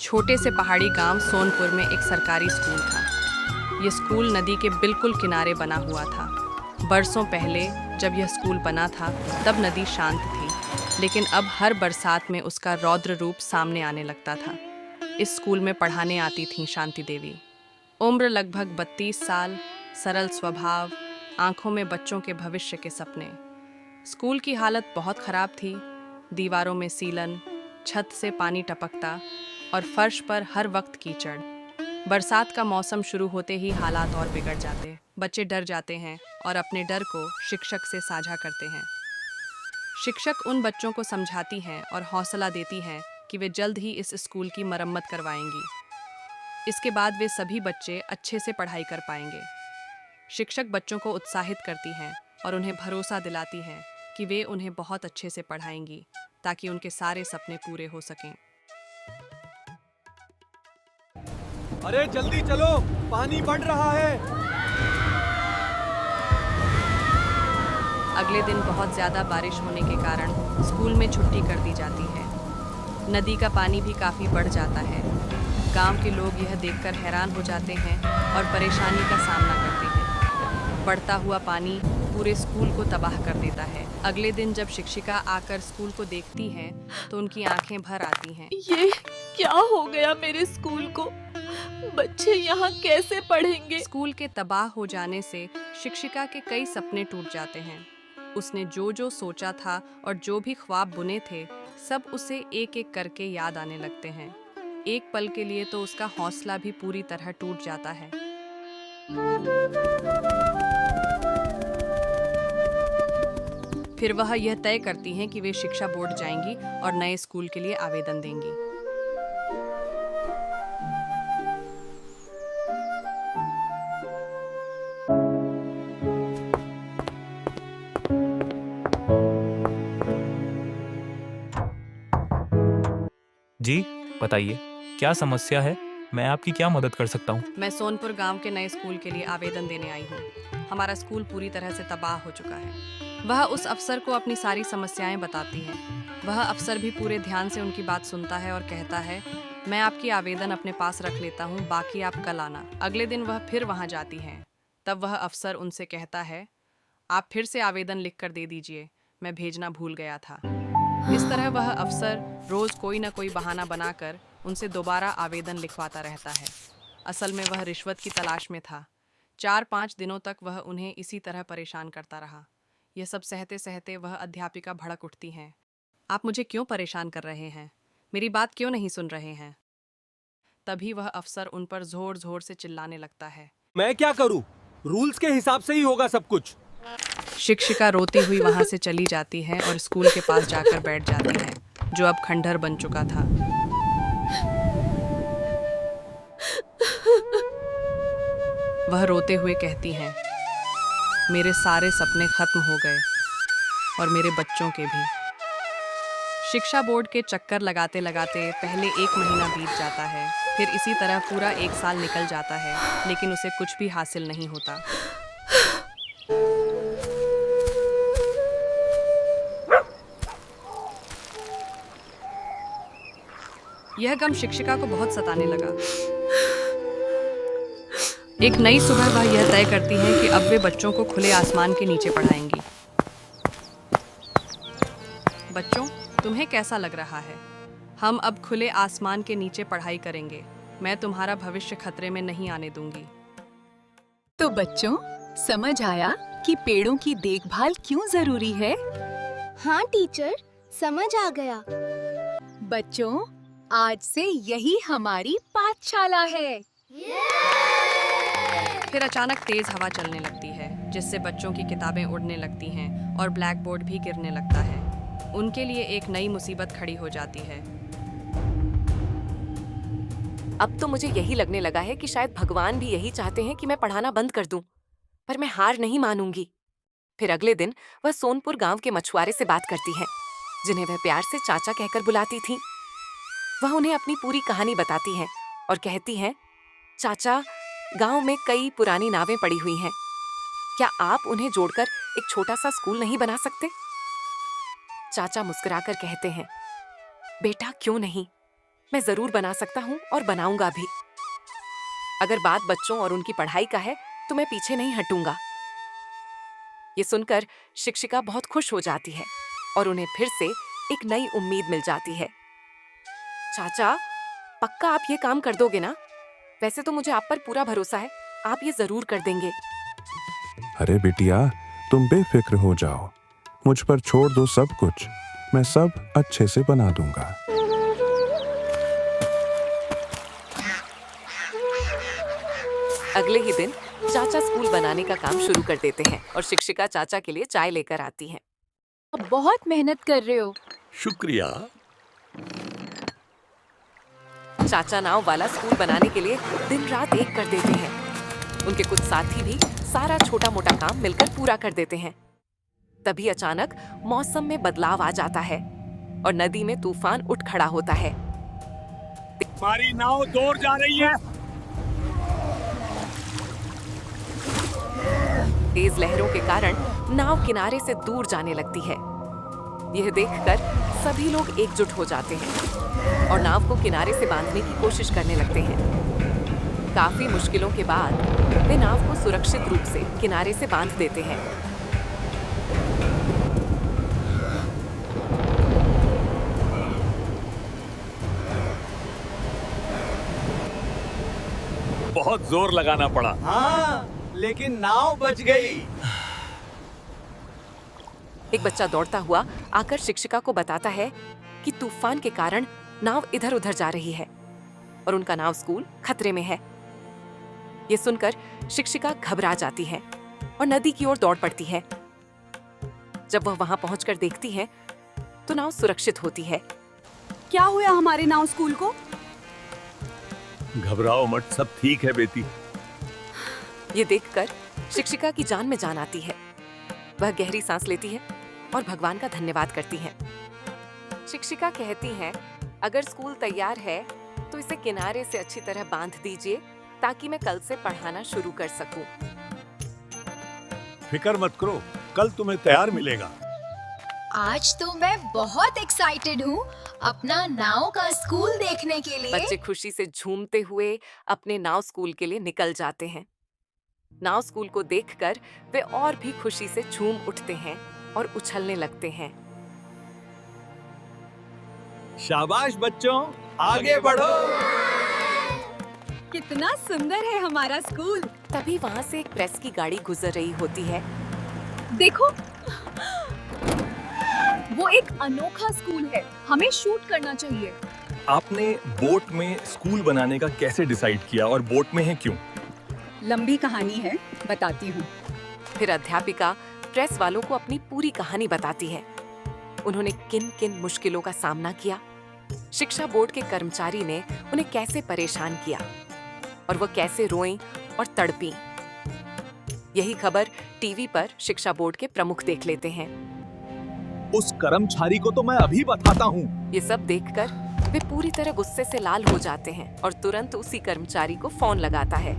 छोटे से पहाड़ी गांव सोनपुर में एक सरकारी स्कूल था। यह स्कूल नदी के बिल्कुल किनारे बना हुआ था। बरसों पहले जब यह स्कूल बना था तब नदी शांत थी, लेकिन अब हर बरसात में उसका रौद्र रूप सामने आने लगता था। इस स्कूल में पढ़ाने आती थीं शांति देवी। उम्र लगभग 32 साल, सरल स्वभाव, आंखों में बच्चों के भविष्य के सपने। स्कूल की हालत बहुत खराब थी। दीवारों में सीलन, छत से पानी टपकता और फर्श पर हर वक्त कीचड़। बरसात का मौसम शुरू होते ही हालात और बिगड़ जाते। बच्चे डर जाते हैं और अपने डर को शिक्षक से साझा करते हैं। शिक्षक उन बच्चों को समझाती हैं और हौसला देती हैं कि वे जल्द ही इस स्कूल की मरम्मत करवाएंगी। इसके बाद वे सभी बच्चे अच्छे से पढ़ाई कर पाएंगे। शिक्षक बच्चों को उत्साहित करती हैं और उन्हें भरोसा दिलाती हैं कि वे उन्हें बहुत अच्छे से पढ़ाएंगी ताकि उनके सारे सपने पूरे हो सकें। अरे जल्दी चलो, पानी बढ़ रहा है। अगले दिन बहुत ज़्यादा बारिश होने के कारण स्कूल में छुट्टी कर दी जाती है। नदी का पानी भी काफ़ी बढ़ जाता है। गांव के लोग यह देखकर हैरान हो जाते हैं और परेशानी का सामना करते हैं। बढ़ता हुआ पानी पूरे स्कूल को तबाह कर देता है। अगले दिन जब शिक्षिका आकर स्कूल को देखती हैं तो उनकी आंखें भर आती हैं। ये क्या हो गया मेरे स्कूल को? बच्चे यहाँ कैसे पढ़ेंगे? स्कूल के तबाह हो जाने से शिक्षिका के कई सपने टूट जाते हैं। उसने जो जो सोचा था और जो भी ख्वाब बुने थे, सब उसे एक एक करके याद आने लगते हैं। एक पल के लिए तो उसका हौसला भी पूरी तरह टूट जाता है। फिर वह यह तय करती हैं कि वे शिक्षा बोर्ड जाएंगी और नए स्कूल के लिए आवेदन देंगी। जी बताइए, क्या समस्या है? मैं आपकी क्या मदद कर सकता हूँ? मैं सोनपुर गांव के नए स्कूल के लिए आवेदन देने आई हूँ। हमारा स्कूल पूरी तरह से तबाह हो चुका है। वह उस अफसर को अपनी सारी समस्याएं बताती है। वह अफसर भी पूरे ध्यान से उनकी बात सुनता है और कहता है, मैं आपकी आवेदन अपने पास रख लेता हूँ, बाकी आप कल आना। अगले दिन वह फिर वहाँ जाती हैं। तब वह अफसर उनसे कहता है, आप फिर से आवेदन लिख कर दे दीजिए, मैं भेजना भूल गया था। इस तरह वह अफसर रोज कोई न कोई बहाना बनाकर उनसे दोबारा आवेदन लिखवाता रहता है। असल में वह रिश्वत की तलाश में था। 4-5 दिनों तक वह उन्हें इसी तरह परेशान करता रहा। यह सब सहते सहते वह अध्यापिका भड़क उठती हैं। आप मुझे क्यों परेशान कर रहे हैं? मेरी बात क्यों नहीं सुन रहे हैं? तभी वह अफसर उन पर जोर जोर से चिल्लाने लगता है। मैं क्या करूं? रूल्स के हिसाब से ही होगा सब कुछ। शिक्षिका रोती हुई वहां से चली जाती है और स्कूल के पास जाकर बैठ जाती है, जो अब खंडहर बन चुका था। वह रोते हुए कहती हैं, मेरे सारे सपने खत्म हो गए और मेरे बच्चों के भी। शिक्षा बोर्ड के चक्कर लगाते लगाते पहले 1 महीना बीत जाता है। फिर इसी तरह पूरा 1 साल निकल जाता है, लेकिन उसे कुछ भी हासिल नहीं होता। यह गम शिक्षिका को बहुत सताने लगा। एक नई सुबह वह यह तय करती हैं कि अब वे बच्चों को खुले आसमान के नीचे पढ़ाएंगी। बच्चों, तुम्हें कैसा लग रहा है? हम अब खुले आसमान के नीचे पढ़ाई करेंगे। मैं तुम्हारा भविष्य खतरे में नहीं आने दूंगी। तो बच्चों, समझ आया कि पेड़ों की देखभाल क्यों जरूरी है? हाँ टीचर, समझ आ गया। बच्चों, आज से यही हमारी पाठशाला है। फिर अचानक तेज हवा चलने लगती है, जिससे बच्चों की किताबें उड़ने लगती हैं और ब्लैक बोर्ड भी गिरने लगता है। उनके लिए एक नई मुसीबत खड़ी हो जाती है। अब तो मुझे यही लगने लगा है कि शायद भगवान भी यही चाहते हैं कि मैं पढ़ाना बंद कर दूं, पर मैं हार नहीं मानूंगी। फिर अगले दिन वह सोनपुर गांव के मछुआरे से बात करती है, जिन्हें वह प्यार से चाचा कहकर बुलाती थी। वह उन्हें अपनी पूरी कहानी बताती हैं और कहती हैं, चाचा, गांव में कई पुरानी नावें पड़ी हुई हैं। क्या आप उन्हें जोड़कर एक छोटा सा स्कूल नहीं बना सकते? चाचा मुस्कुराकर कहते हैं, बेटा क्यों नहीं, मैं जरूर बना सकता हूँ और बनाऊंगा भी। अगर बात बच्चों और उनकी पढ़ाई का है तो मैं पीछे नहीं हटूंगा। ये सुनकर शिक्षिका बहुत खुश हो जाती है और उन्हें फिर से एक नई उम्मीद मिल जाती है। चाचा, पक्का आप ये काम कर दोगे ना? वैसे तो मुझे आप पर पूरा भरोसा है, आप ये जरूर कर देंगे। अरे बिटिया, तुम बेफिक्र हो जाओ, मुझ पर छोड़ दो सब कुछ, मैं सब अच्छे से बना दूंगा। अगले ही दिन चाचा स्कूल बनाने का काम शुरू कर देते हैं और शिक्षिका चाचा के लिए चाय लेकर आती हैं। अब बहुत मेहनत कर रहे हो। शुक्रिया। चाचा नाव वाला स्कूल बनाने के लिए दिन रात एक कर देते हैं। उनके कुछ साथी भी सारा छोटा मोटा काम मिलकर पूरा कर देते हैं। तभी अचानक मौसम में बदलाव आ जाता है और नदी में तूफान उठ खड़ा होता है। हमारी नाव दूर जा रही है। तेज लहरों के कारण नाव किनारे से दूर जाने लगती है। यह देखकर सभी लोग एकजुट हो जाते हैं और नाव को किनारे से बांधने की कोशिश करने लगते हैं। काफी मुश्किलों के बाद वे नाव को सुरक्षित रूप से किनारे से बांध देते हैं। बहुत जोर लगाना पड़ा। हाँ, लेकिन नाव बच गई। एक बच्चा दौड़ता हुआ आकर शिक्षिका को बताता है कि तूफान के कारण नाव इधर उधर जा रही है और उनका नाव स्कूल खतरे में है। ये सुनकर शिक्षिका घबरा जाती है और नदी की ओर दौड़ पड़ती है। जब वह वहां पहुंचकर देखती है तो नाव सुरक्षित होती है। क्या हुआ हमारे नाव स्कूल को? घबराओ मत, सब ठीक है बेटी। ये देखकर शिक्षिका की जान में जान आती है। वह गहरी सांस लेती है और भगवान का धन्यवाद करती है। शिक्षिका कहती है, अगर स्कूल तैयार है तो इसे किनारे से अच्छी तरह बांध दीजिए ताकि मैं कल से पढ़ाना शुरू कर सकूं। फिक्र मत करो, कल तुम्हें तैयार मिलेगा। आज तो मैं बहुत एक्साइटेड हूँ अपना नाव का स्कूल देखने के लिए। बच्चे खुशी से झूमते हुए अपने नाव स्कूल के लिए निकल जाते हैं। नाव स्कूल को देखकर वे और भी खुशी से झूम उठते हैं और उछलने लगते हैं। शाबाश बच्चों, आगे बढ़ो। कितना सुंदर है हमारा स्कूल। तभी वहाँ से एक प्रेस की गाड़ी गुजर रही होती है। देखो, वो एक अनोखा स्कूल है, हमें शूट करना चाहिए। आपने बोट में स्कूल बनाने का कैसे डिसाइड किया और बोट में है क्यों? लंबी कहानी है, बताती हूँ। फिर अध्यापिका प्रेस वालों को अपनी पूरी कहानी बताती है। उन्होंने किन किन मुश्किलों का सामना किया, शिक्षा बोर्ड के कर्मचारी ने उन्हें कैसे परेशान किया और वो कैसे रोईं और तड़पीं। यही खबर टीवी पर शिक्षा बोर्ड के प्रमुख देख लेते हैं। उस कर्मचारी को तो मैं अभी बताता हूँ। ये सब देखकर वे पूरी तरह गुस्से से लाल हो जाते हैं और तुरंत उसी कर्मचारी को फोन लगाता है।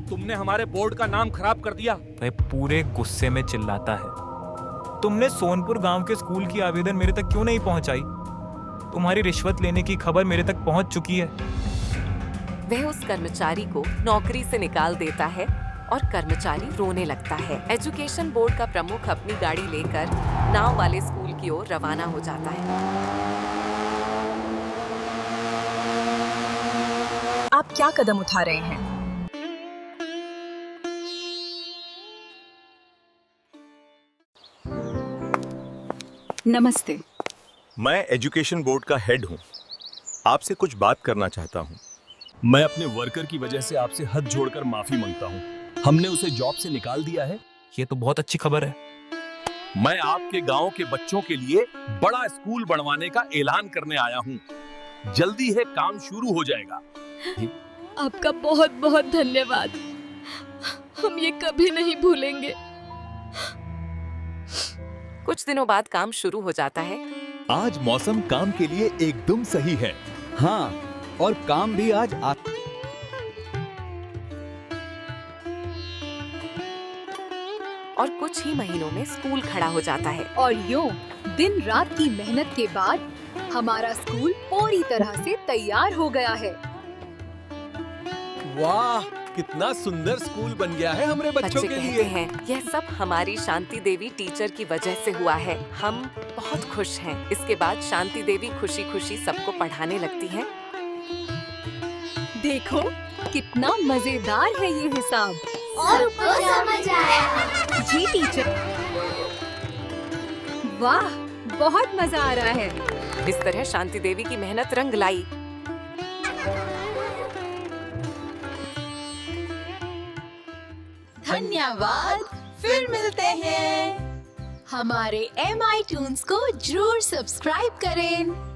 तुमने हमारे बोर्ड का नाम खराब कर दिया। वह पूरे गुस्से में चिल्लाता है, तुमने सोनपुर गांव के स्कूल की आवेदन मेरे तक क्यों नहीं पहुंचाई? तुम्हारी रिश्वत लेने की खबर मेरे तक पहुंच चुकी है। वह उस कर्मचारी को नौकरी से निकाल देता है और कर्मचारी रोने लगता है। एजुकेशन बोर्ड का प्रमुख अपनी गाड़ी लेकर नाव वाले स्कूल की ओर रवाना हो जाता है। आप क्या कदम उठा रहे हैं? नमस्ते। मैं एजुकेशन बोर्ड का हेड हूँ, आपसे कुछ बात करना चाहता हूँ। मैं अपने वर्कर की वजह से आपसे हाथ जोड़कर माफी मांगता हूँ। हमने उसे जॉब से निकाल दिया है। ये तो बहुत अच्छी खबर है। मैं आपके गांव के बच्चों के लिए बड़ा स्कूल बनवाने का ऐलान करने आया हूँ। जल्दी है काम शुरू हो जाएगा। आपका बहुत बहुत धन्यवाद, हम ये कभी नहीं भूलेंगे। कुछ दिनों बाद काम शुरू हो जाता है। आज मौसम काम के लिए एकदम सही है। हाँ, और काम भी आज और कुछ ही महीनों में स्कूल खड़ा हो जाता है। और यूं दिन रात की मेहनत के बाद हमारा स्कूल पूरी तरह से तैयार हो गया है। वाह, कितना सुंदर स्कूल बन गया है हमारे बच्चों बच्चे के कहते लिए। हैं यह सब हमारी शांति देवी टीचर की वजह से हुआ है। हम बहुत खुश हैं। इसके बाद शांति देवी खुशी खुशी सबको पढ़ाने लगती हैं। देखो कितना मजेदार है ये हिसाब। और समझ आया। जी टीचर। वाह, बहुत मजा आ रहा है। इस तरह शांति देवी की मेहनत रंग लाई। धन्यवाद, फिर मिलते हैं। हमारे MI Tunes को जरूर सब्सक्राइब करें।